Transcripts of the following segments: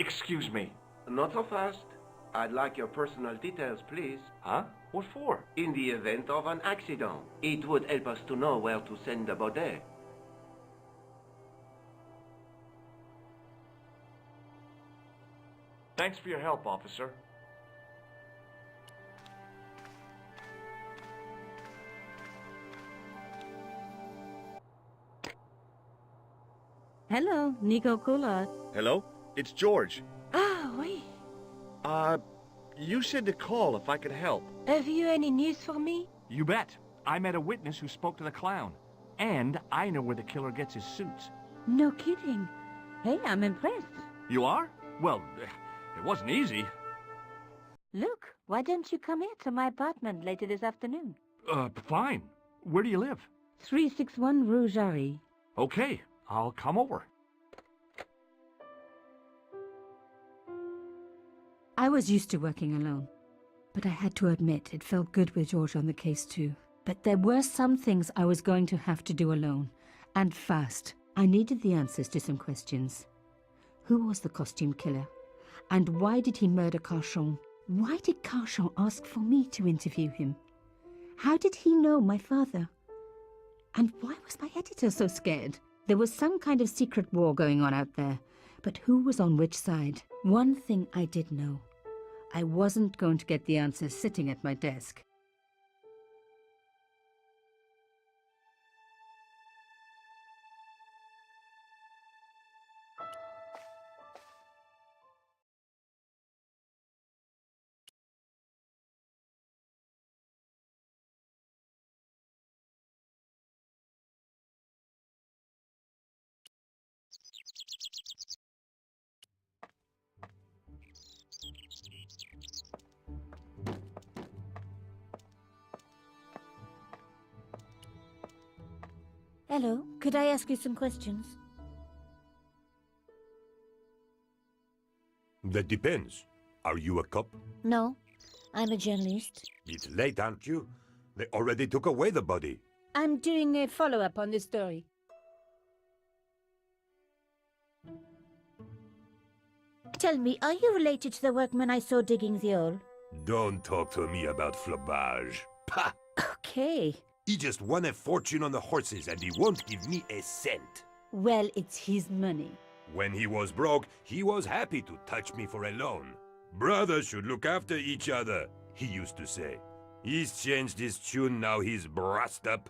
Excuse me. Not so fast. I'd like your personal details, please. Huh? What for? In the event of an accident, it would help us to know where to send the body. Thanks for your help, officer. Hello, Nico Coulard. Hello? It's George. Ah, oui. You said to call if I could help. Have you any news for me? You bet. I met a witness who spoke to the clown. And I know where the killer gets his suits. No kidding. Hey, I'm impressed. You are? Well, it wasn't easy. Look, why don't you come here to my apartment later this afternoon? Fine. Where do you live? 361 Rue Jarry. Okay, I'll come over. I was used to working alone, but I had to admit it felt good with George on the case too. But there were some things I was going to have to do alone, and fast. I needed the answers to some questions. Who was the costume killer? And why did he murder Carchon? Why did Carchon ask for me to interview him? How did he know my father? And why was my editor so scared? There was some kind of secret war going on out there, but who was on which side? One thing I did know. I wasn't going to get the answers sitting at my desk. Hello, could I ask you some questions? That depends. Are you a cop? No, I'm a journalist. It's late, aren't you? They already took away the body. I'm doing a follow-up on this story. Tell me, are you related to the workman I saw digging the hole? Don't talk to me about flobage. Pah! Okay. He just won a fortune on the horses and he won't give me a cent. Well, it's his money. When he was broke, he was happy to touch me for a loan. Brothers should look after each other, he used to say. He's changed his tune, now he's brassed up.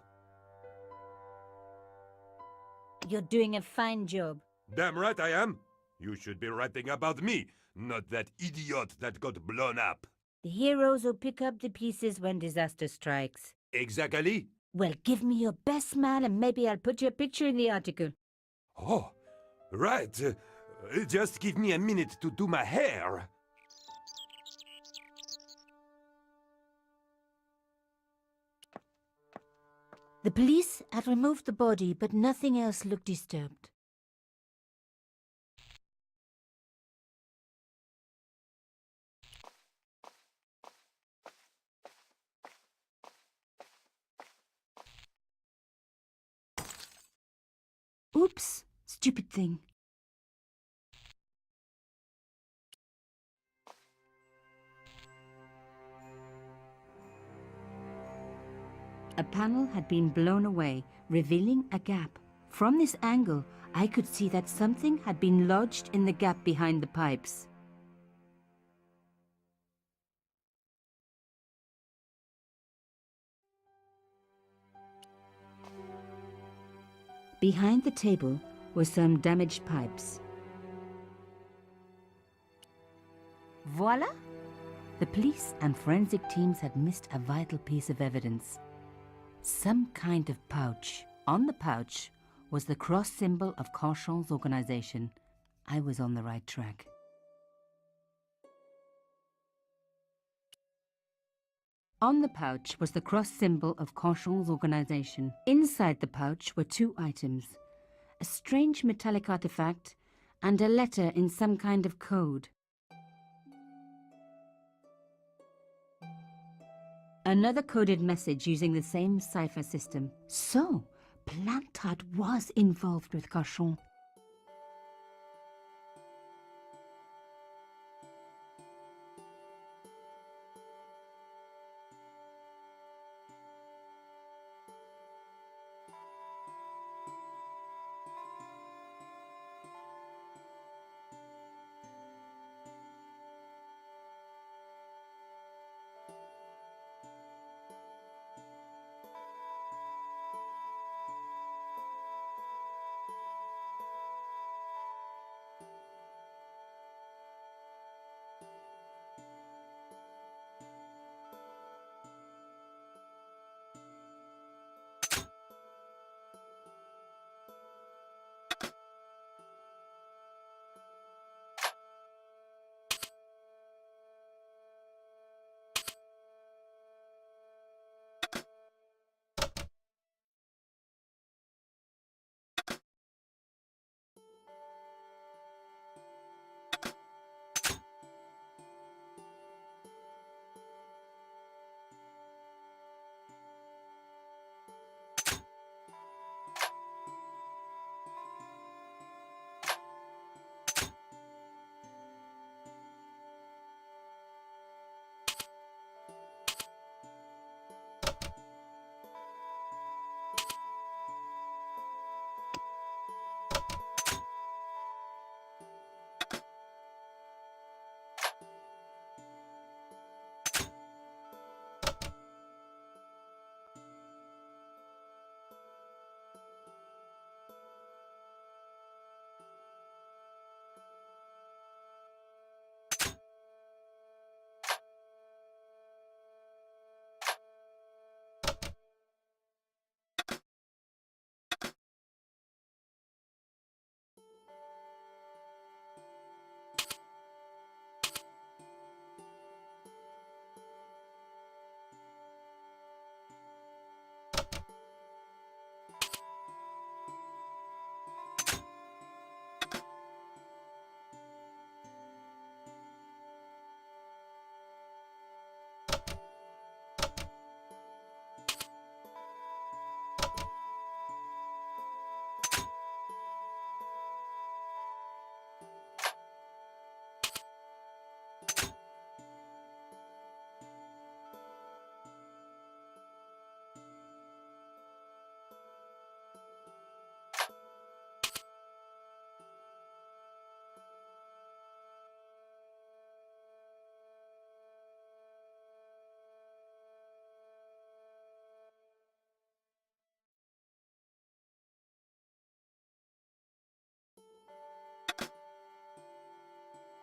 You're doing a fine job. Damn right I am. You should be writing about me, not that idiot that got blown up. The heroes who pick up the pieces when disaster strikes. Exactly. Well, give me your best smile and maybe I'll put your picture in the article. Oh, right. Just give me a minute to do my hair. The police had removed the body, but nothing else looked disturbed. Oops, stupid thing. A panel had been blown away, revealing a gap. From this angle, I could see that something had been lodged in the gap behind the pipes. Behind the table were some damaged pipes. Voila! The police and forensic teams had missed a vital piece of evidence. Some kind of pouch. On the pouch was the cross symbol of Carchon's organization. I was on the right track. On the pouch was the cross symbol of Carchon's organization. Inside the pouch were two items, a strange metallic artifact and a letter in some kind of code. Another coded message using the same cipher system. So, Plantard was involved with Carchon.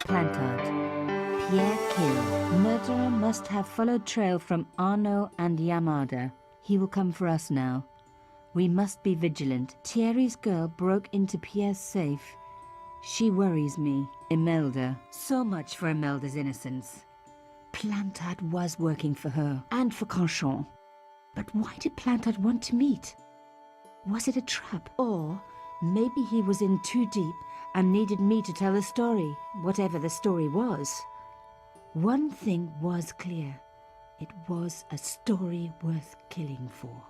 Plantard. Pierre Kill. Murderer must have followed trail from Arnaud and Yamada. He will come for us now. We must be vigilant. Thierry's girl broke into Pierre's safe. She worries me. Imelda. So much for Imelda's innocence. Plantard was working for her, and for Canchon. But why did Plantard want to meet? Was it a trap? Or maybe he was in too deep and needed me to tell the story, whatever the story was. One thing was clear. It was a story worth killing for.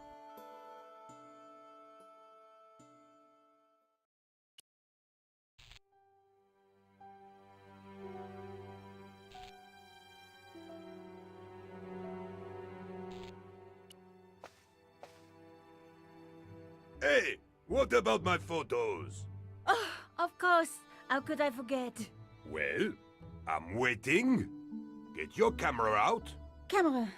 Hey, what about my photos? Oh, of course. How could I forget? Well, I'm waiting. Get your camera out. Camera.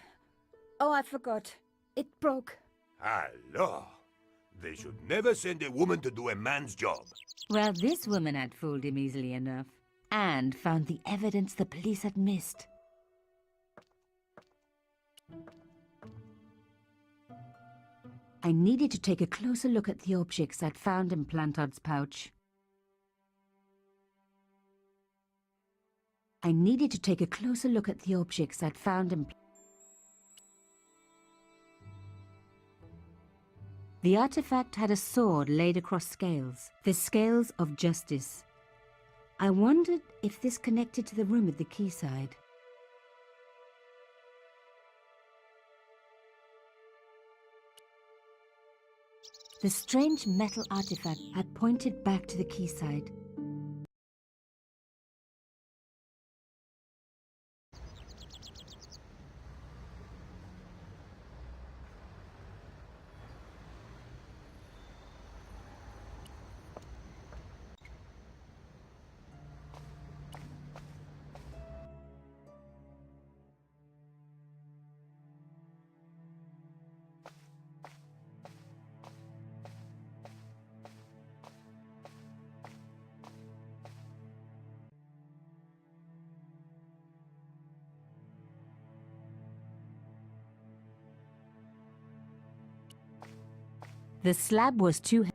Oh, I forgot. It broke. Alors, they should never send a woman to do a man's job. Well, this woman had fooled him easily enough. And found the evidence the police had missed. I needed to take a closer look at the objects I'd found in Plantard's pouch. The artifact had a sword laid across scales, the scales of justice. I wondered if this connected to the room at the quayside. The strange metal artifact had pointed back to the quayside. The slab was too heavy.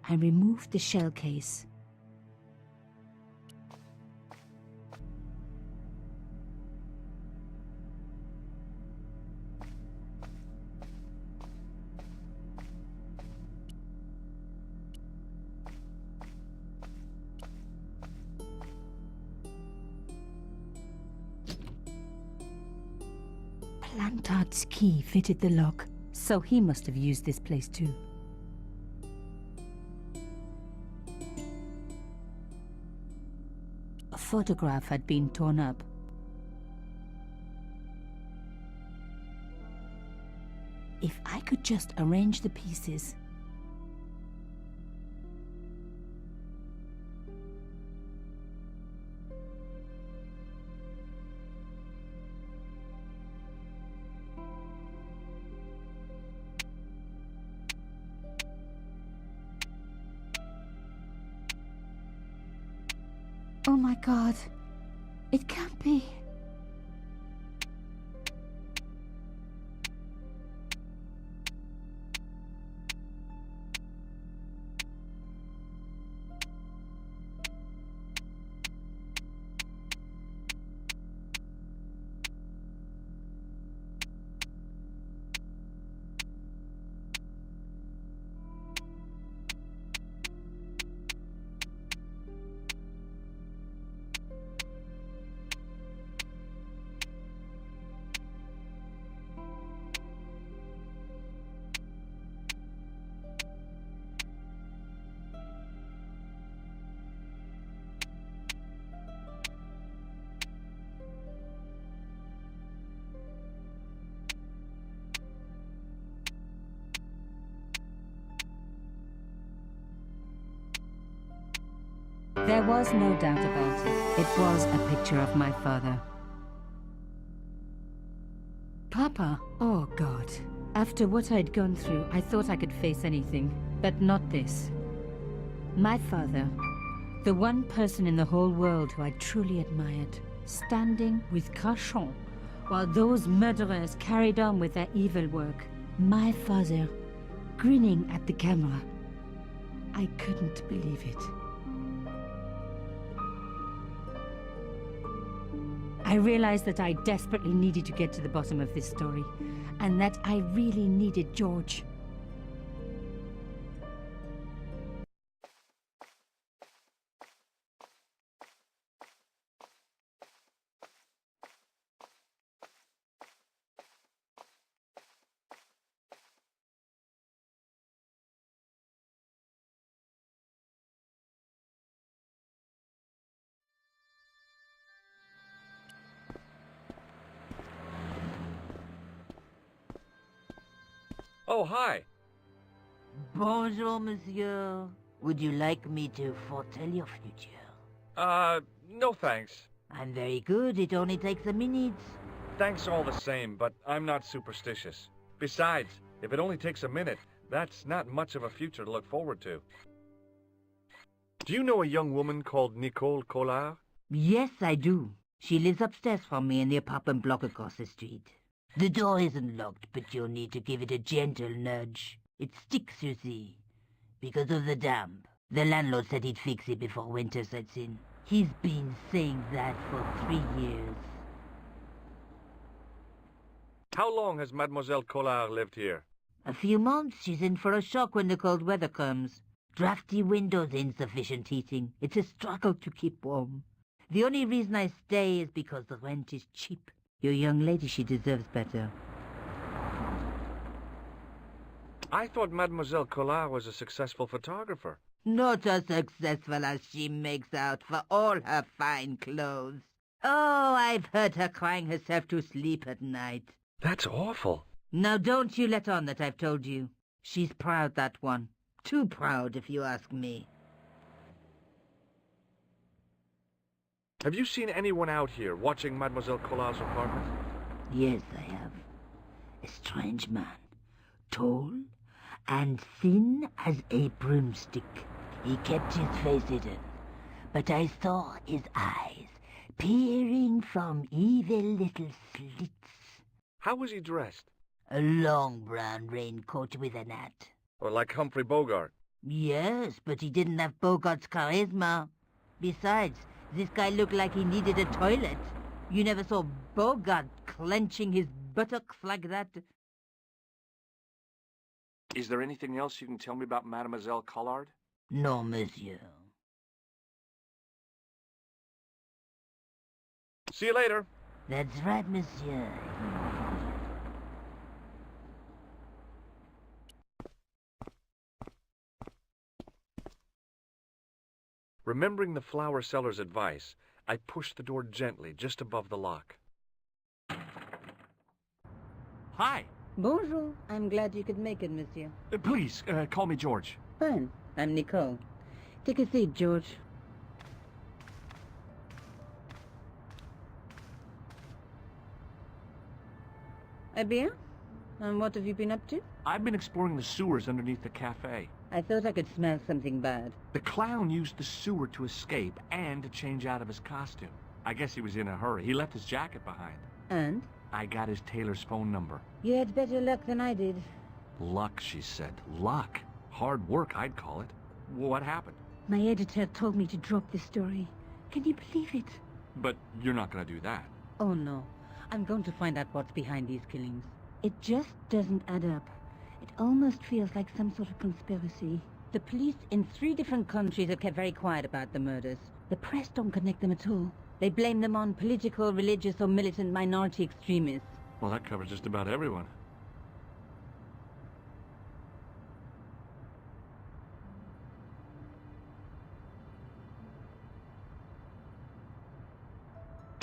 I removed the shell case. Plantard's key fitted the lock, so he must have used this place too. A photograph had been torn up. If I could just arrange the pieces. Oh my God, it can't be. There was no doubt about it. It was a picture of my father. Papa, oh God. After what I'd gone through, I thought I could face anything, but not this. My father, the one person in the whole world who I truly admired, standing with Crachon while those murderers carried on with their evil work. My father, grinning at the camera. I couldn't believe it. I realized that I desperately needed to get to the bottom of this story, and that I really needed George. Oh, hi. Bonjour, monsieur. Would you like me to foretell your future? No thanks. I'm very good. It only takes a minute. Thanks all the same, but I'm not superstitious. Besides, if it only takes a minute, that's not much of a future to look forward to. Do you know a young woman called Nicole Collard? Yes, I do. She lives upstairs from me in the apartment block across the street. The door isn't locked, but you'll need to give it a gentle nudge. It sticks, you see, because of the damp. The landlord said he'd fix it before winter sets in. He's been saying that for 3 years. How long has Mademoiselle Collard lived here? A few months. She's in for a shock when the cold weather comes. Drafty windows, insufficient heating. It's a struggle to keep warm. The only reason I stay is because the rent is cheap. Your young lady, she deserves better. I thought Mademoiselle Collard was a successful photographer. Not as successful as she makes out for all her fine clothes. Oh, I've heard her crying herself to sleep at night. That's awful. Now don't you let on that I've told you. She's proud, that one. Too proud, if you ask me. Have you seen anyone out here watching Mademoiselle Collard's apartment? Yes, I have. A strange man. Tall and thin as a broomstick. He kept his face hidden, but I saw his eyes peering from evil little slits. How was he dressed? A long brown raincoat with an hat. Or like Humphrey Bogart? Yes, but he didn't have Bogart's charisma. Besides, this guy looked like he needed a toilet. You never saw Bogart clenching his buttocks like that. Is there anything else you can tell me about Mademoiselle Collard? No, monsieur. See you later. That's right, monsieur. Remembering the flower seller's advice, I pushed the door gently just above the lock. Hi. Bonjour. I'm glad you could make it, monsieur. Please, call me George. Fine. I'm Nicole. Take a seat, George. Eh bien? And what have you been up to? I've been exploring the sewers underneath the cafe. I thought I could smell something bad. The clown used the sewer to escape and to change out of his costume. I guess he was in a hurry. He left his jacket behind. And? I got his tailor's phone number. You had better luck than I did. Luck, she said. Luck. Hard work, I'd call it. What happened? My editor told me to drop this story. Can you believe it? But you're not going to do that. Oh, no. I'm going to find out what's behind these killings. It just doesn't add up. It almost feels like some sort of conspiracy. The police in 3 different countries have kept very quiet about the murders. The press don't connect them at all. They blame them on political, religious, or militant minority extremists. Well, that covers just about everyone.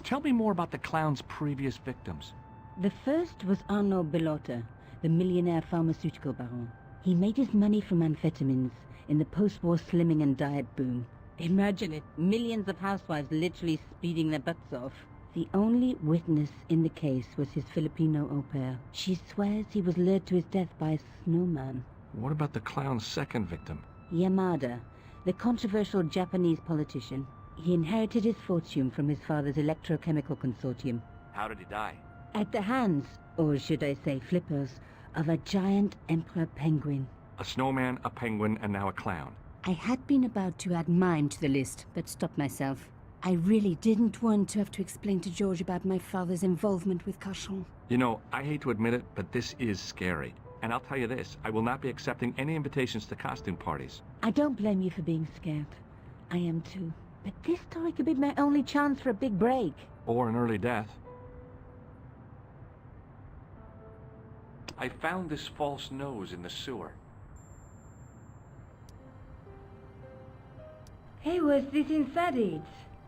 Tell me more about the clown's previous victims. The first was Arnaud Bellotta, the millionaire pharmaceutical baron. He made his money from amphetamines in the post-war slimming and diet boom. Imagine it. Millions of housewives literally speeding their butts off. The only witness in the case was his Filipino au pair. She swears he was lured to his death by a snowman. What about the clown's second victim? Yamada, the controversial Japanese politician. He inherited his fortune from his father's electrochemical consortium. How did he die? At the hands, or should I say flippers, of a giant emperor penguin. A snowman, a penguin, and now a clown. I had been about to add mine to the list, but stopped myself. I really didn't want to have to explain to George about my father's involvement with Cauchon. You know, I hate to admit it, but this is scary. And I'll tell you this, I will not be accepting any invitations to costume parties. I don't blame you for being scared. I am too. But this story could be my only chance for a big break. Or an early death. I found this false nose in the sewer. Hey, what's this inside it?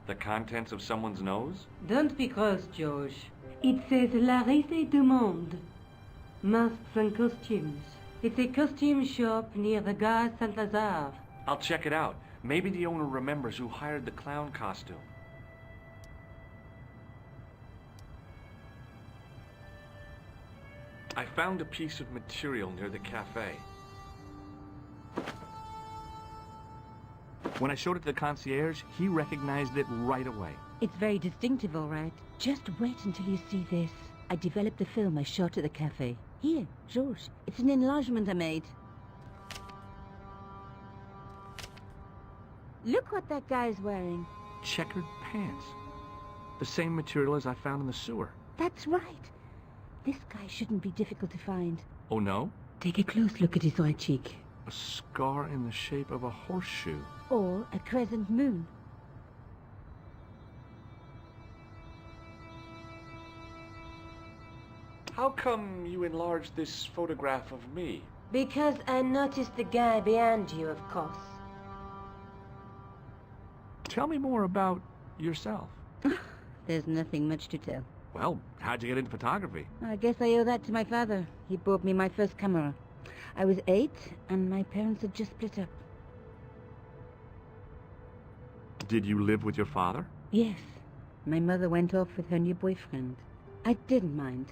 The contents of someone's nose? Don't be gross, George. It says La Risée du Monde. Masks and costumes. It's a costume shop near the Gare Saint-Lazare. I'll check it out. Maybe the owner remembers who hired the clown costume. I found a piece of material near the cafe. When I showed it to the concierge, he recognized it right away. It's very distinctive, all right. Just wait until you see this. I developed a film I shot at the cafe. Here, Georges. It's an enlargement I made. Look what that guy's wearing. Checkered pants. The same material as I found in the sewer. That's right. This guy shouldn't be difficult to find. Oh no? Take a close look at his right cheek. A scar in the shape of a horseshoe. Or a crescent moon. How come you enlarged this photograph of me? Because I noticed the guy behind you, of course. Tell me more about yourself. There's nothing much to tell. Well, how'd you get into photography? I guess I owe that to my father. He bought me my first camera. I was 8, and my parents had just split up. Did you live with your father? Yes. My mother went off with her new boyfriend. I didn't mind.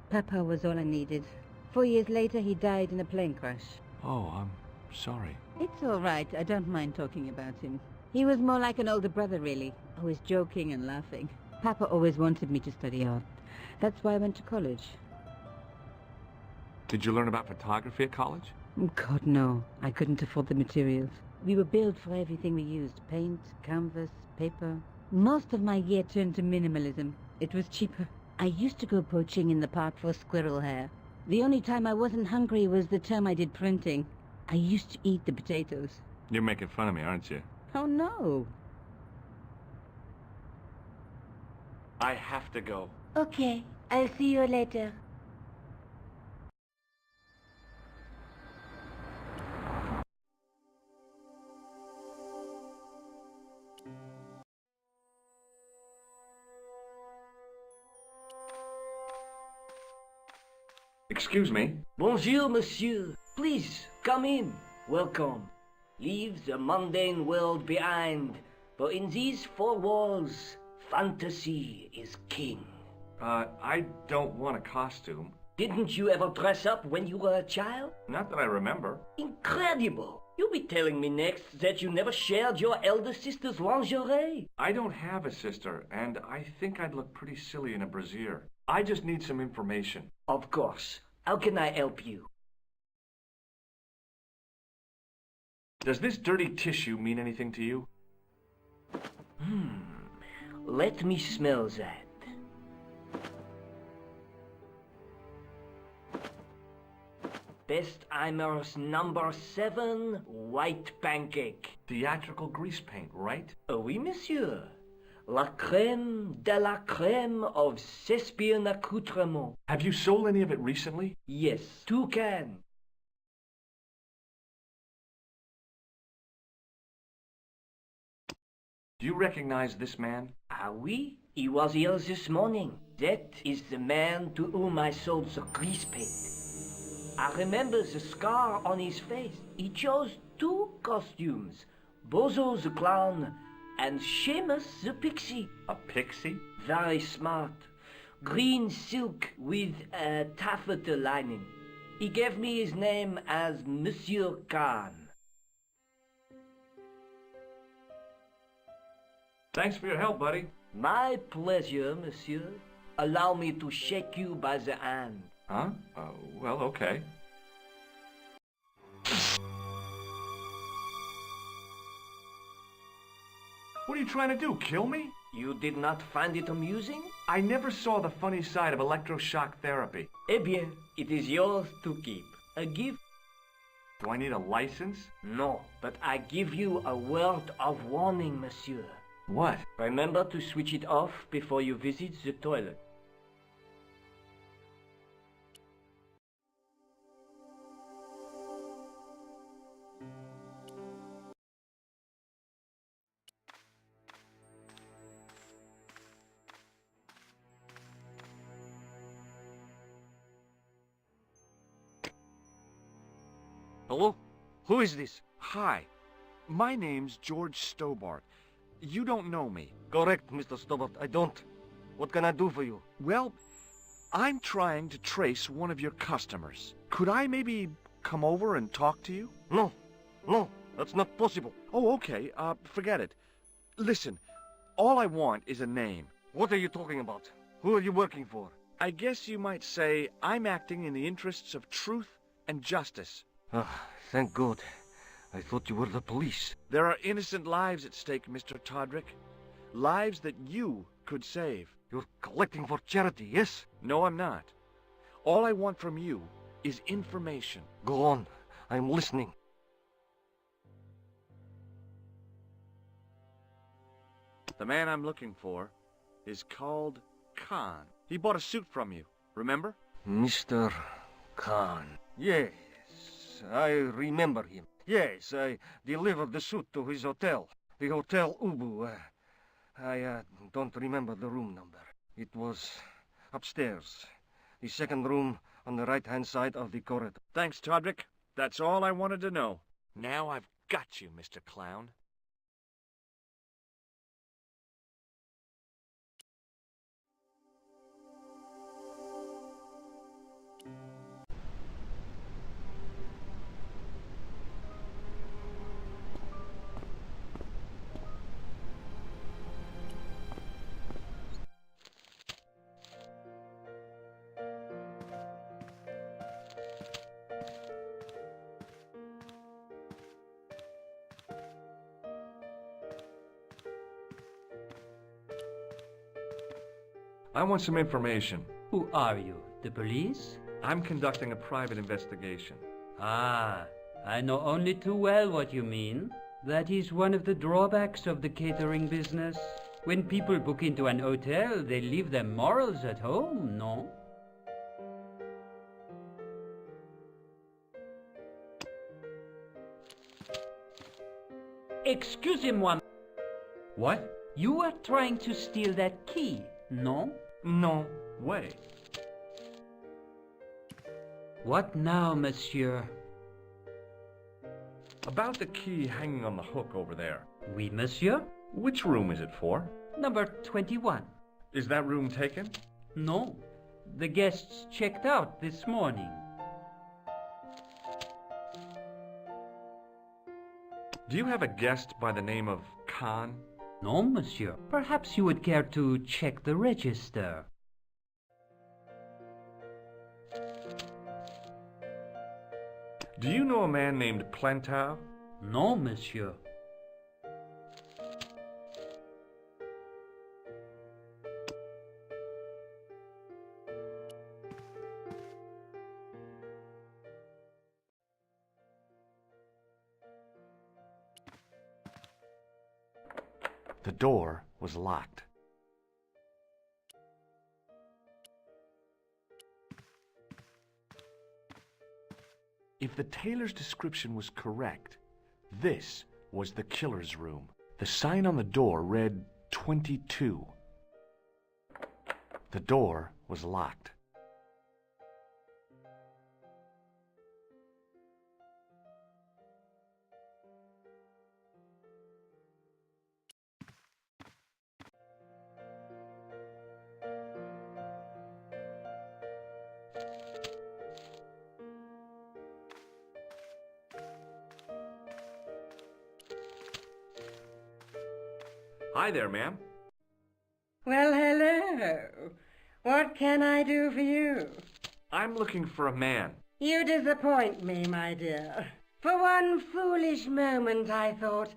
Papa was all I needed. 4 years later, he died in a plane crash. Oh, I'm sorry. It's all right. I don't mind talking about him. He was more like an older brother, really. Always joking and laughing. Papa always wanted me to study art. That's why I went to college. Did you learn about photography at college? God, no. I couldn't afford the materials. We were billed for everything we used. Paint, canvas, paper. Most of my year turned to minimalism. It was cheaper. I used to go poaching in the park for squirrel hair. The only time I wasn't hungry was the term I did printing. I used to eat the potatoes. You're making fun of me, aren't you? Oh, no. I have to go. Okay, I'll see you later. Excuse me. Bonjour, monsieur. Please, come in. Welcome. Leave the mundane world behind, for in these four walls, fantasy is king. I don't want a costume. Didn't you ever dress up when you were a child? Not that I remember. Incredible! You'll be telling me next that you never shared your elder sister's lingerie. I don't have a sister, and I think I'd look pretty silly in a brassiere. I just need some information. Of course. How can I help you? Does this dirty tissue mean anything to you? Let me smell that. Bestheimer's number 7 white pancake. Theatrical grease paint, right? Oui, monsieur. La crème de la crème of Thespian accoutrement. Have you sold any of it recently? Yes, 2 cans. Do you recognize this man? Ah oui, he was here this morning. That is the man to whom I sold the grease paint. I remember the scar on his face. He chose 2 costumes. Bozo the clown, and Seamus the pixie. A pixie? Very smart. Green silk with a taffeta lining. He gave me his name as Monsieur Khan. Thanks for your help, buddy. My pleasure, monsieur. Allow me to shake you by the hand. Huh? Well, okay. What are you trying to do, kill me? You did not find it amusing? I never saw the funny side of electroshock therapy. Eh bien, it is yours to keep. A gift? Do I need a license? No, but I give you a word of warning, monsieur. What? Remember to switch it off before you visit the toilet. Hello? Who is this? Hi. My name's George Stobart. You don't know me. Correct, Mr. Stobart. I don't. What can I do for you? Well, I'm trying to trace one of your customers. Could I maybe come over and talk to you? No. No, that's not possible. Oh, okay. Forget it. Listen, all I want is a name. What are you talking about? Who are you working for? I guess you might say I'm acting in the interests of truth and justice. Ah, thank God. I thought you were the police. There are innocent lives at stake, Mr. Todrick. Lives that you could save. You're collecting for charity, yes? No, I'm not. All I want from you is information. Go on. I'm listening. The man I'm looking for is called Khan. He bought a suit from you, remember? Mr. Khan. Yes, I remember him. Yes, I delivered the suit to his hotel. The Hotel Ubu. I don't remember the room number. It was upstairs. The second room on the right-hand side of the corridor. Thanks, Todrick. That's all I wanted to know. Now I've got you, Mr. Clown. I want some information. Who are you? The police? I'm conducting a private investigation. Ah, I know only too well what you mean. That is one of the drawbacks of the catering business. When people book into an hotel, they leave their morals at home, no? Excusez-moi. What? You are trying to steal that key, no? No way. What now, monsieur? About the key hanging on the hook over there. Oui, monsieur? Which room is it for? Number 21. Is that room taken? No. The guests checked out this morning. Do you have a guest by the name of Khan? No, monsieur. Perhaps you would care to check the register. Do you know a man named Plantow? No, monsieur. The door was locked. If the tailor's description was correct, this was the killer's room. The sign on the door read 22. The door was locked. Hi there, ma'am. Well, hello. What can I do for you? I'm looking for a man. You disappoint me, my dear. For one foolish moment I thought...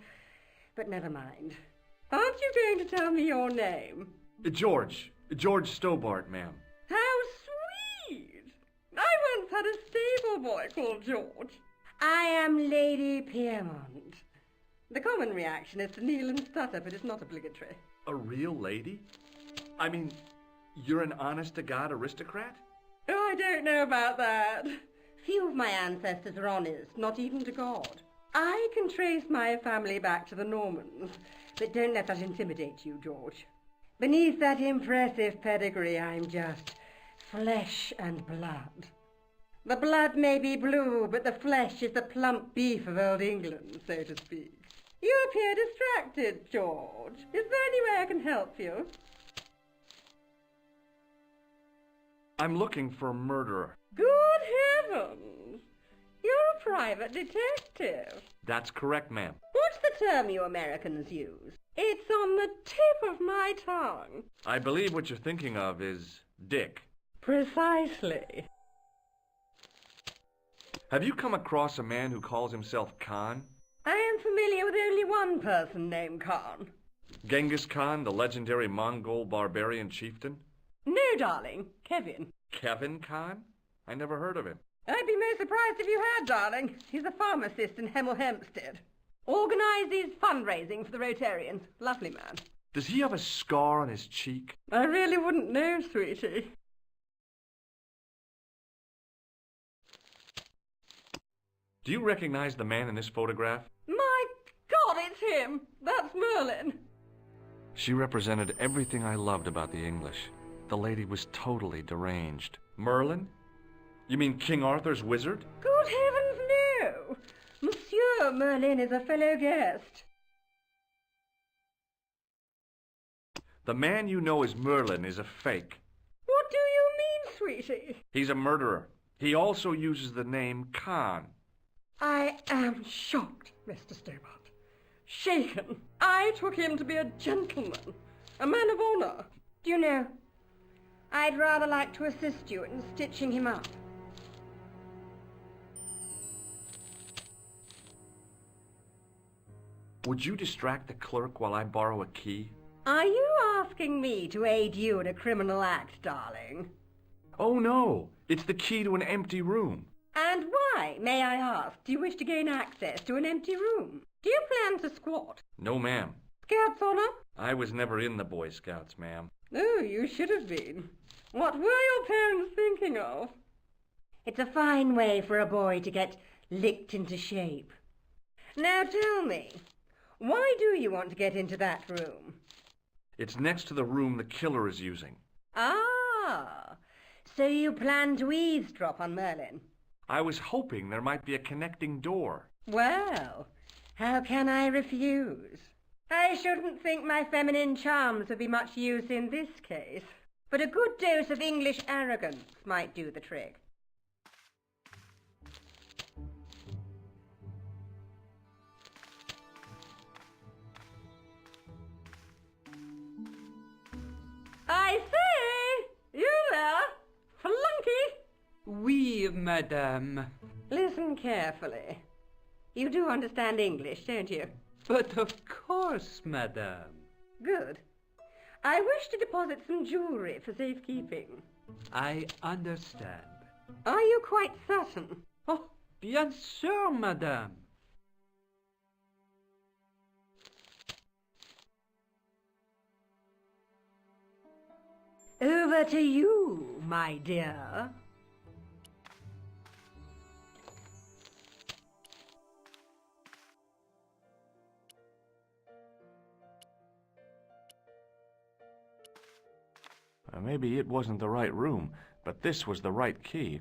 But never mind. Aren't you going to tell me your name? George. George Stobart, ma'am. How sweet! I once had a stable boy called George. I am Lady Piermont. The common reaction is to kneel and stutter, but it's not obligatory. A real lady? I mean, you're an honest-to-God aristocrat? Oh, I don't know about that. Few of my ancestors are honest, not even to God. I can trace my family back to the Normans, but don't let that intimidate you, George. Beneath that impressive pedigree, I'm just flesh and blood. The blood may be blue, but the flesh is the plump beef of old England, so to speak. You appear distracted, George. Is there any way I can help you? I'm looking for a murderer. Good heavens! You're a private detective. That's correct, ma'am. What's the term you Americans use? It's on the tip of my tongue. I believe what you're thinking of is Dick. Precisely. Have you come across a man who calls himself Khan? I am familiar with only one person named Khan. Genghis Khan, the legendary Mongol barbarian chieftain? No, darling. Kevin. Kevin Khan? I never heard of him. I'd be most surprised if you had, darling. He's a pharmacist in Hemel Hempstead. Organises fundraising for the Rotarians. Lovely man. Does he have a scar on his cheek? I really wouldn't know, sweetie. Do you recognize the man in this photograph? My God, it's him! That's Merlin! She represented everything I loved about the English. The lady was totally deranged. Merlin? You mean King Arthur's wizard? Good heavens, no! Monsieur Merlin is a fellow guest. The man you know as Merlin is a fake. What do you mean, sweetie? He's a murderer. He also uses the name Khan. I am shocked, Mr. Stobart. Shaken. I took him to be a gentleman, a man of honor. Do you know, I'd rather like to assist you in stitching him up. Would you distract the clerk while I borrow a key? Are you asking me to aid you in a criminal act, darling? Oh no, it's the key to an empty room. And why, may I ask, do you wish to gain access to an empty room? Do you plan to squat? No, ma'am. Scouts honor? I was never in the Boy Scouts, ma'am. Oh, you should have been. What were your parents thinking of? It's a fine way for a boy to get licked into shape. Now tell me, why do you want to get into that room? It's next to the room the killer is using. Ah, so you plan to eavesdrop on Merlin? I was hoping there might be a connecting door. Well, how can I refuse? I shouldn't think my feminine charms would be much use in this case, but a good dose of English arrogance might do the trick. I say! You there? Flunky! Oui, madame. Listen carefully. You do understand English, don't you? But of course, madame. Good. I wish to deposit some jewellery for safekeeping. I understand. Are you quite certain? Oh, bien sûr, madame. Over to you, my dear. Maybe it wasn't the right room, but this was the right key.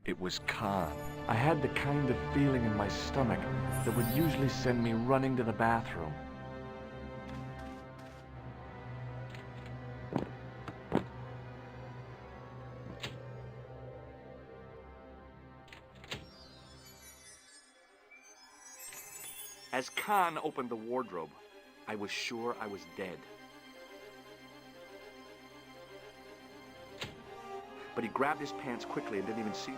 It was Khan. I had the kind of feeling in my stomach that would usually send me running to the bathroom. As Khan opened the wardrobe, I was sure I was dead. But he grabbed his pants quickly and didn't even see me.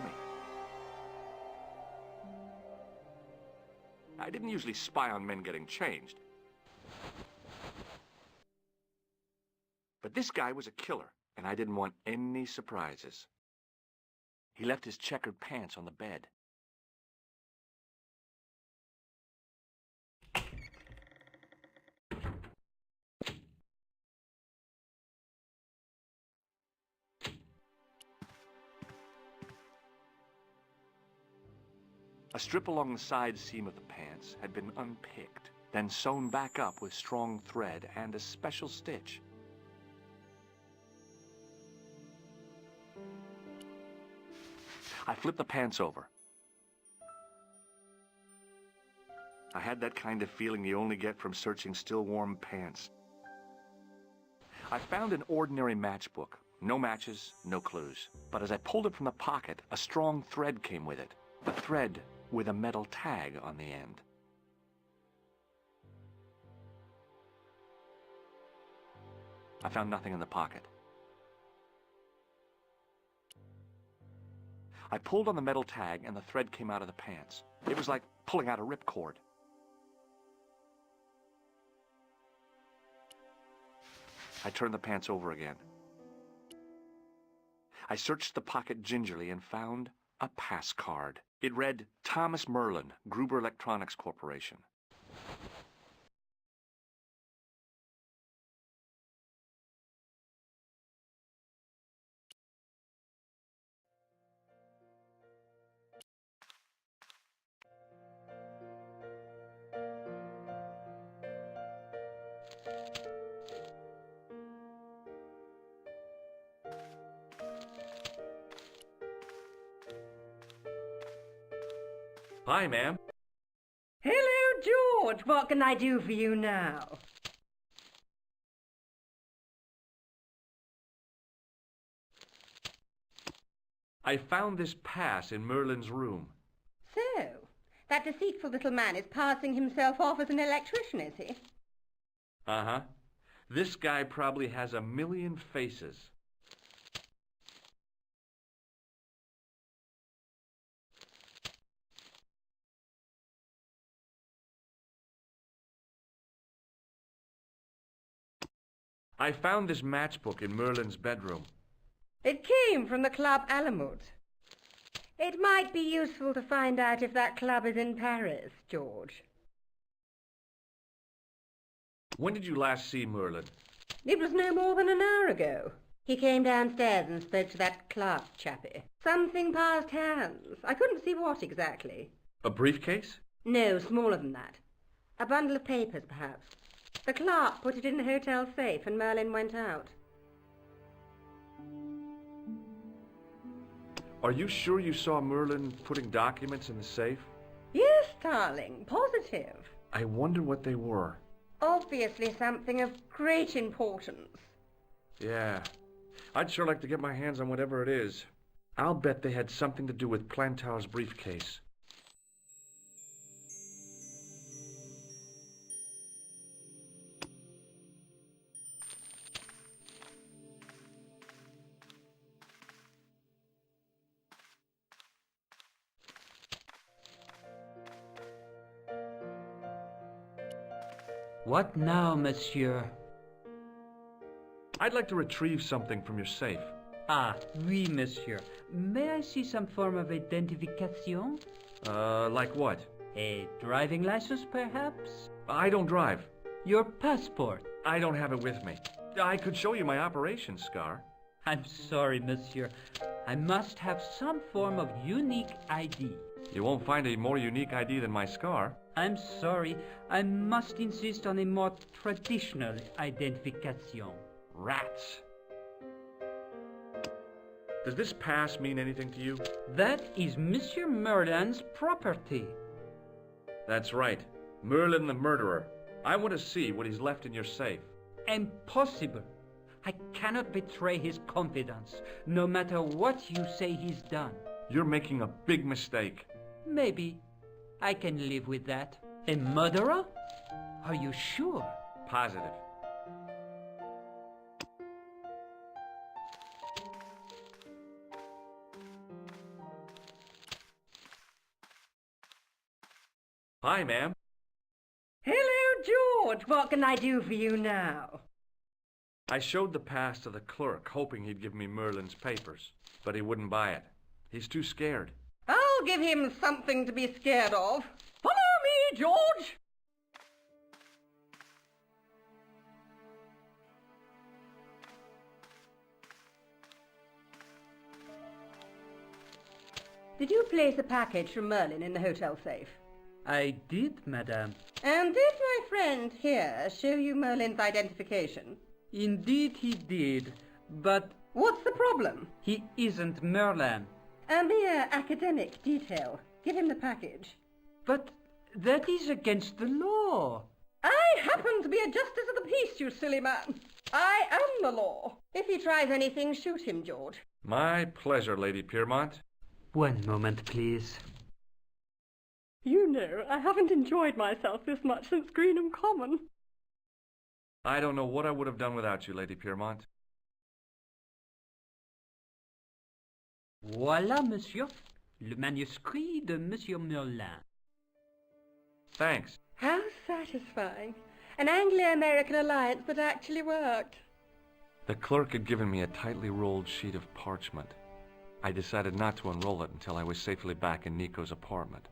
I didn't usually spy on men getting changed. But this guy was a killer, and I didn't want any surprises. He left his checkered pants on the bed. A strip along the side seam of the pants had been unpicked, then sewn back up with strong thread and a special stitch. I flipped the pants over. I had that kind of feeling you only get from searching still warm pants. I found an ordinary matchbook. No matches, no clues. But as I pulled it from the pocket, a strong thread came with it. The thread with a metal tag on the end. I found nothing in the pocket. I pulled on the metal tag and the thread came out of the pants. It was like pulling out a ripcord. I turned the pants over again. I searched the pocket gingerly and found a pass card. It read, Thomas Merlin, Gruber Electronics Corporation. Hi, ma'am. Hello, George. What can I do for you now? I found this pass in Merlin's room. So, that deceitful little man is passing himself off as an electrician, is he? Uh-huh. This guy probably has a million faces. I found this matchbook in Merlin's bedroom. It came from the Club Alamut. It might be useful to find out if that club is in Paris, George. When did you last see Merlin? It was no more than an hour ago. He came downstairs and spoke to that clerk chappie. Something passed hands. I couldn't see what exactly. A briefcase? No, smaller than that. A bundle of papers, perhaps. The clerk put it in the hotel safe and Merlin went out. Are you sure you saw Merlin putting documents in the safe? Yes, darling, positive. I wonder what they were. Obviously something of great importance. Yeah. I'd sure like to get my hands on whatever it is. I'll bet they had something to do with Plantar's briefcase. What now, monsieur? I'd like to retrieve something from your safe. Ah, oui, monsieur. May I see some form of identification? Like what? A driving license, perhaps? I don't drive. Your passport? I don't have it with me. I could show you my operation scar. I'm sorry, monsieur. I must have some form of unique ID. You won't find a more unique ID than my scar. I'm sorry. I must insist on a more traditional identification. Rats. Does this pass mean anything to you? That is Monsieur Merlin's property. That's right. Merlin the murderer. I want to see what he's left in your safe. Impossible. I cannot betray his confidence, no matter what you say he's done. You're making a big mistake. Maybe. I can live with that. A murderer? Are you sure? Positive. Hi, ma'am. Hello, George. What can I do for you now? I showed the pass to the clerk, hoping he'd give me Merlin's papers, but he wouldn't buy it. He's too scared. I'll give him something to be scared of. Follow me, George! Did you place a package from Merlin in the hotel safe? I did, madame. And did my friend here show you Merlin's identification? Indeed he did, but What's the problem? he isn't Merlin. A mere academic detail. Give him the package. But that is against the law. I happen to be a justice of the peace, you silly man. I am the law. If he tries anything, shoot him, George. My pleasure, Lady Piermont. One moment, please. You know, I haven't enjoyed myself this much since Greenham Common. I don't know what I would have done without you, Lady Piermont. Voilà, monsieur. Le manuscrit de Monsieur Merlin. Thanks. How satisfying. An Anglo-American alliance that actually worked. The clerk had given me a tightly rolled sheet of parchment. I decided not to unroll it until I was safely back in Nico's apartment.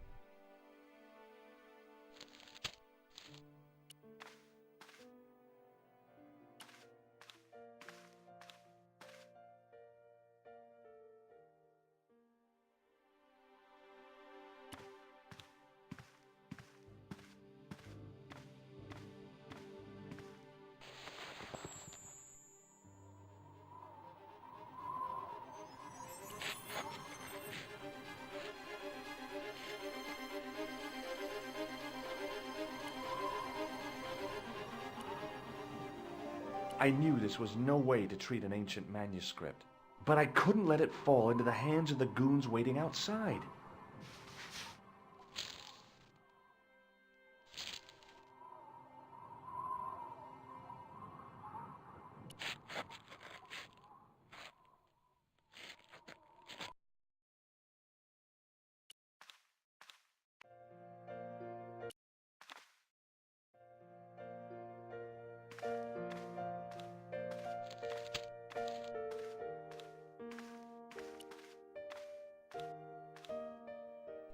I knew this was no way to treat an ancient manuscript, but I couldn't let it fall into the hands of the goons waiting outside.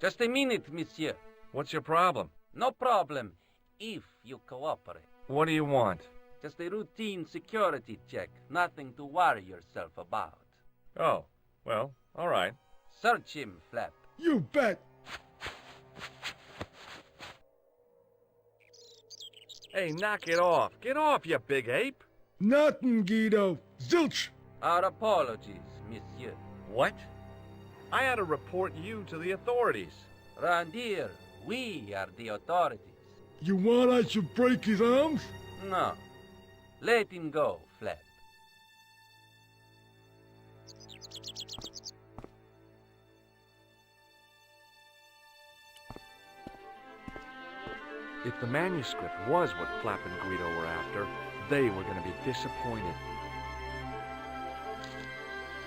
Just a minute, monsieur. What's your problem? No problem, if you cooperate. What do you want? Just a routine security check. Nothing to worry yourself about. Oh, well, all right. Search him, Flap. You bet. Hey, knock it off. Get off, you big ape. Nothing, Guido. Zilch. Our apologies, monsieur. What? I had to report you to the authorities. Round here, we are the authorities. You want I should break his arms? No. Let him go, Flap. If the manuscript was what Flap and Guido were after, they were going to be disappointed.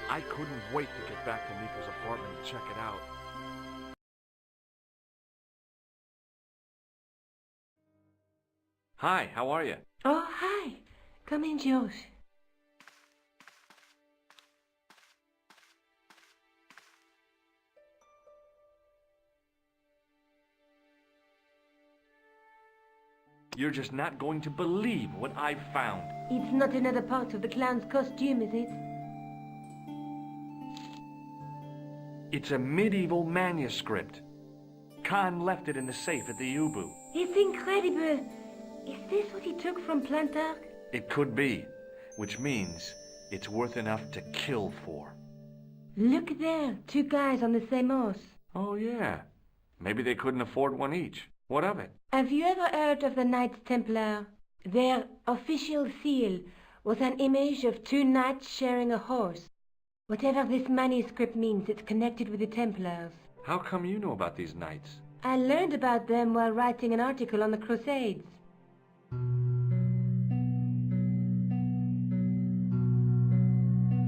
I couldn't wait to get back to Nico's apartment and check it out. Hi, how are you? Oh, hi. Come in, George. You're just not going to believe what I've found. It's not another part of the clown's costume, is it? It's a medieval manuscript. Khan left it in the safe at the Ubu. It's incredible. Is this what he took from Plantark? It could be, which means it's worth enough to kill for. Look there, two guys on the same horse. Oh, yeah. Maybe they couldn't afford one each. What of it? Have you ever heard of the Knights Templar? Their official seal was an image of two knights sharing a horse. Whatever this manuscript means, it's connected with the Templars. How come you know about these knights? I learned about them while writing an article on the Crusades.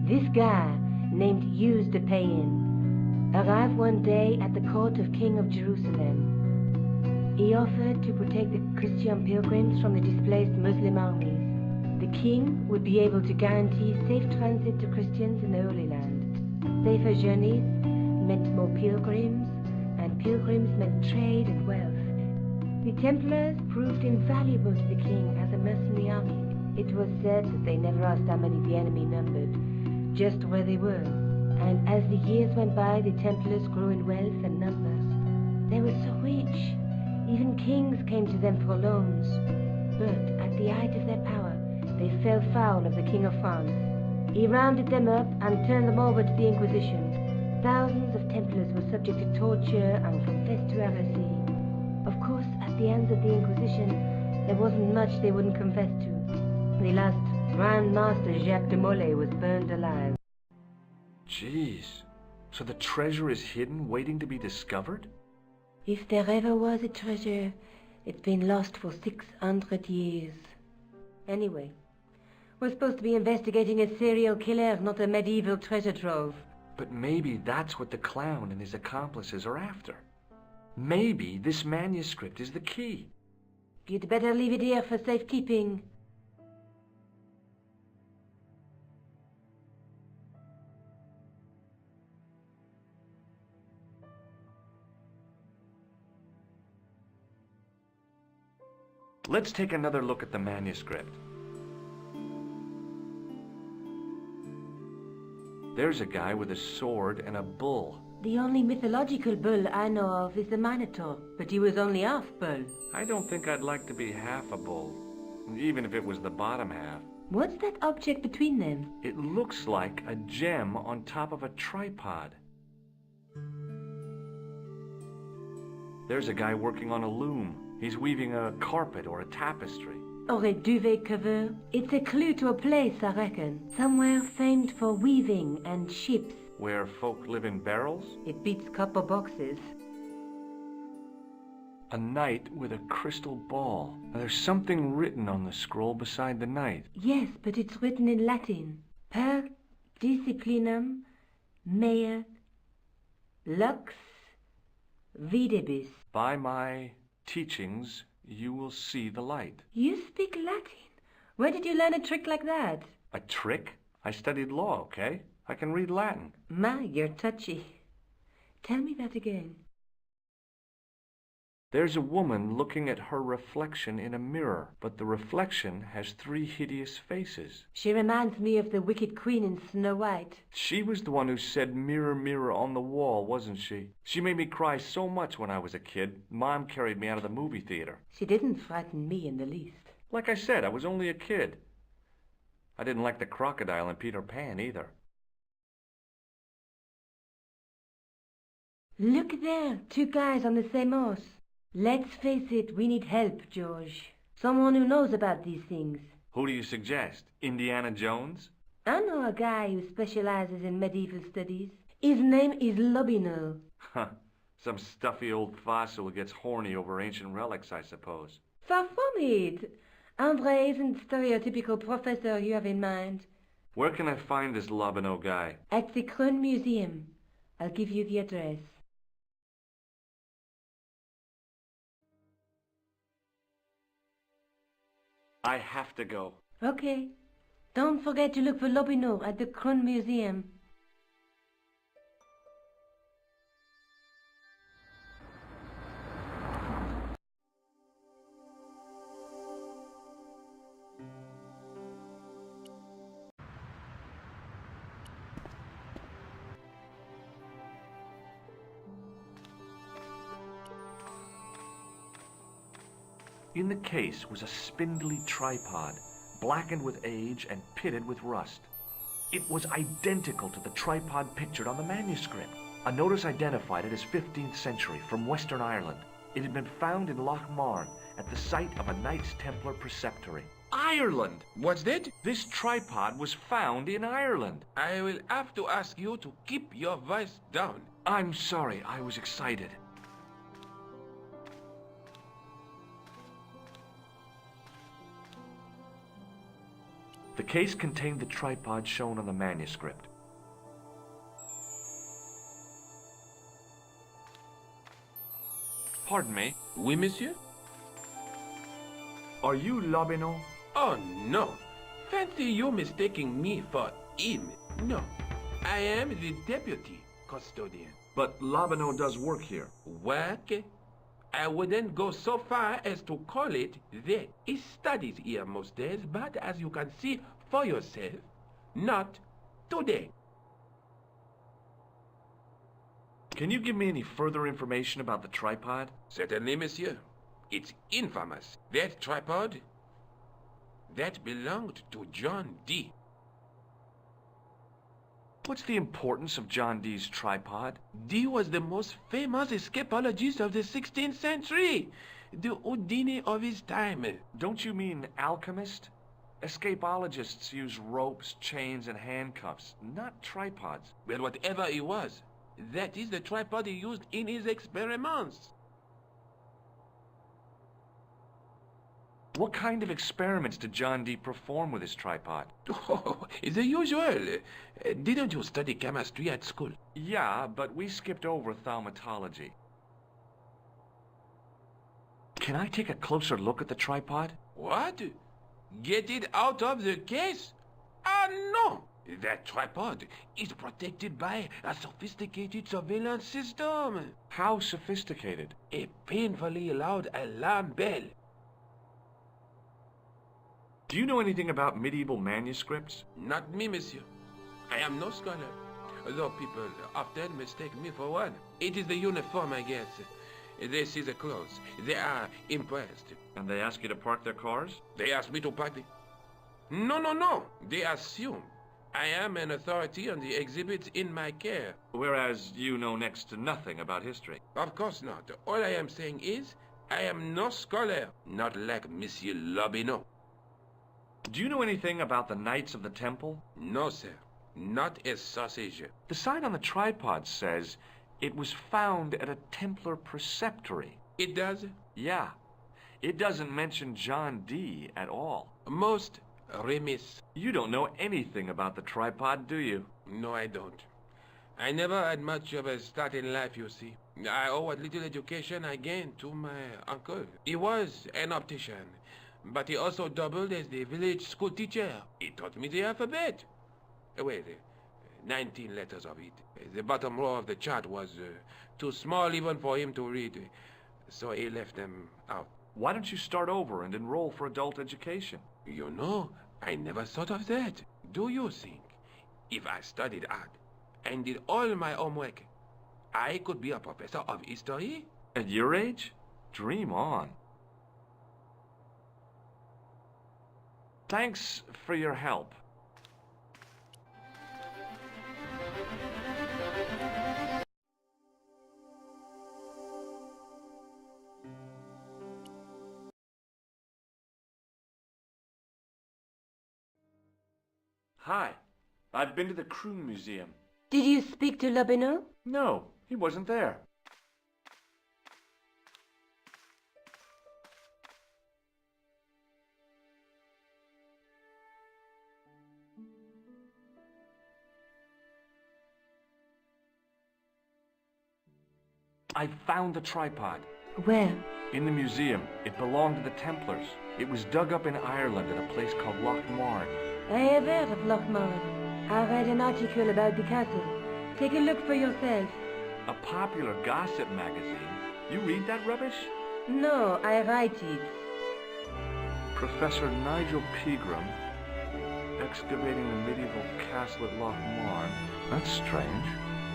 This guy, named Hughes de Payen, arrived one day at the court of King of Jerusalem. He offered to protect the Christian pilgrims from the displaced Muslim armies. The king would be able to guarantee safe transit to Christians in the Holy Land. Safer journeys meant more pilgrims, and pilgrims meant trade and wealth. The Templars proved invaluable to the king as a mercenary army. It was said that they never asked how many the enemy numbered, just where they were. And as the years went by, the Templars grew in wealth and numbers. They were so rich, even kings came to them for loans. But at the height of their power, they fell foul of the King of France. He rounded them up and turned them over to the Inquisition. Thousands of Templars were subject to torture and confessed to heresy. Of course, at the hands of the Inquisition, there wasn't much they wouldn't confess to. The last Grand Master Jacques de Molay was burned alive. Jeez. So the treasure is hidden, waiting to be discovered? If there ever was a treasure, it's been lost for 600 years. Anyway, we're supposed to be investigating a serial killer, not a medieval treasure trove. But maybe that's what the clown and his accomplices are after. Maybe this manuscript is the key. You'd better leave it here for safekeeping. Let's take another look at the manuscript. There's a guy with a sword and a bull. The only mythological bull I know of is the Minotaur, but he was only half bull. I don't think I'd like to be half a bull, even if it was the bottom half. What's that object between them? It looks like a gem on top of a tripod. There's a guy working on a loom. He's weaving a carpet or a tapestry. Or a duvet cover. It's a clue to a place, I reckon. Somewhere famed for weaving and ships. Where folk live in barrels? It beats copper boxes. A knight with a crystal ball. Now, there's something written on the scroll beside the knight. Yes, but it's written in Latin. Per disciplinam mea lux videbis. By my teachings, you will see the light. You speak Latin? Where did you learn a trick like that? A trick? I studied law, okay? I can read Latin. My, you're touchy. Tell me that again. There's a woman looking at her reflection in a mirror, but the reflection has 3 hideous faces. She reminds me of the wicked queen in Snow White. She was the one who said, "Mirror, mirror on the wall," wasn't she? She made me cry so much when I was a kid. Mom carried me out of the movie theater. She didn't frighten me in the least. Like I said, I was only a kid. I didn't like the crocodile in Peter Pan either. Look there, 2 guys on the same horse. Let's face it, we need help, George. Someone who knows about these things. Who do you suggest? Indiana Jones? I know a guy who specializes in medieval studies. His name is Lobino. Huh. Some stuffy old fossil who gets horny over ancient relics, I suppose. Far from it. Andre isn't the stereotypical professor you have in mind. Where can I find this Lobino guy? At the Krone Museum. I'll give you the address. I have to go. Okay. Don't forget to look for Lobino at the Krone Museum. In the case was a spindly tripod, blackened with age and pitted with rust. It was identical to the tripod pictured on the manuscript. A notice identified it as 15th century from Western Ireland. It had been found in Loch Marn at the site of a Knights Templar preceptory. Ireland! What's that? This tripod was found in Ireland. I will have to ask you to keep your voice down. I'm sorry, I was excited. The case contained the tripod shown on the manuscript. Pardon me. Oui, monsieur? Are you Lobineau? Oh, no. Fancy you mistaking me for him. No. I am the deputy custodian. But Lobineau does work here. Work? I wouldn't go so far as to call it that. He studies here most days, but as you can see for yourself, not today. Can you give me any further information about the tripod? Certainly, monsieur. It's infamous. That tripod, that belonged to John Dee. What's the importance of John Dee's tripod? Dee was the most famous escapologist of the 16th century. The Houdini of his time. Don't you mean alchemist? Escapologists use ropes, chains, and handcuffs, not tripods. Well, whatever he was, that is the tripod he used in his experiments. What kind of experiments did John Dee perform with his tripod? Oh, the usual. Didn't you study chemistry at school? Yeah, but we skipped over thaumatology. Can I take a closer look at the tripod? What? Get it out of the case? Ah, no! That tripod is protected by a sophisticated surveillance system. How sophisticated? A painfully loud alarm bell. Do you know anything about medieval manuscripts? Not me, monsieur. I am no scholar, though people often mistake me for one. It is the uniform, I guess. They see the clothes. They are impressed. And they ask you to park their cars? They ask me to park the... No. They assume I am an authority on the exhibits in my care. Whereas you know next to nothing about history. Of course not. All I am saying is, I am no scholar, not like Monsieur Lobineau. Do you know anything about the Knights of the Temple? No, sir. Not a sausage. The sign on the tripod says it was found at a Templar preceptory. It does? Yeah. It doesn't mention John Dee at all. Most remiss. You don't know anything about the tripod, do you? No, I don't. I never had much of a start in life, you see. I owe what little education I gained to my uncle. He was an optician, but he also doubled as the village school teacher. He taught me the alphabet. Wait, 19 letters of it. The bottom row of the chart was too small even for him to read, so he left them out. Why don't you start over and enroll for adult education? You know, I never thought of that. Do you think if I studied art and did all my homework, I could be a professor of history? At your age? Dream on. Thanks for your help. Hi. I've been to the Kroon Museum. Did you speak to Lobineau? No, he wasn't there. I found the tripod. Where? In the museum. It belonged to the Templars. It was dug up in Ireland at a place called Loch Marn. I have heard of Loch Marn. I read an article about the castle. Take a look for yourself. A popular gossip magazine. You read that rubbish? No, I write it. Professor Nigel Pegram, excavating the medieval castle at Loch Marn. That's strange.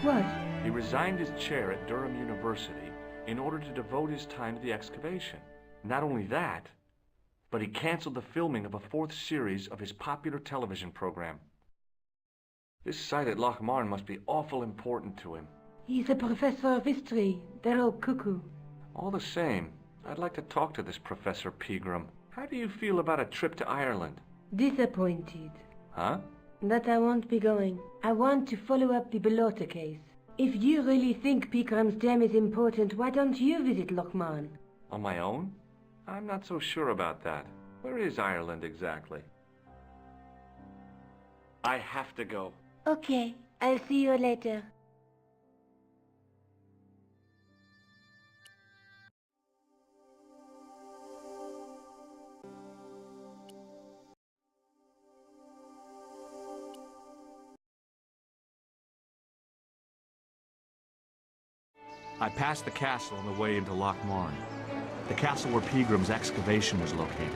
What? He resigned his chair at Durham University in order to devote his time to the excavation. Not only that, but he canceled the filming of a 4th series of his popular television program. This site at Loch Marn must be awful important to him. He's a professor of history. They're all cuckoo. All the same, I'd like to talk to this Professor Pegram. How do you feel about a trip to Ireland? Disappointed. Huh? That I won't be going. I want to follow up the Bellotta case. If you really think Pegram's dam is important, why don't you visit Loch Marn? On my own? I'm not so sure about that. Where is Ireland exactly? I have to go. Okay, I'll see you later. I passed the castle on the way into Loch Marn. The castle where Pegram's excavation was located.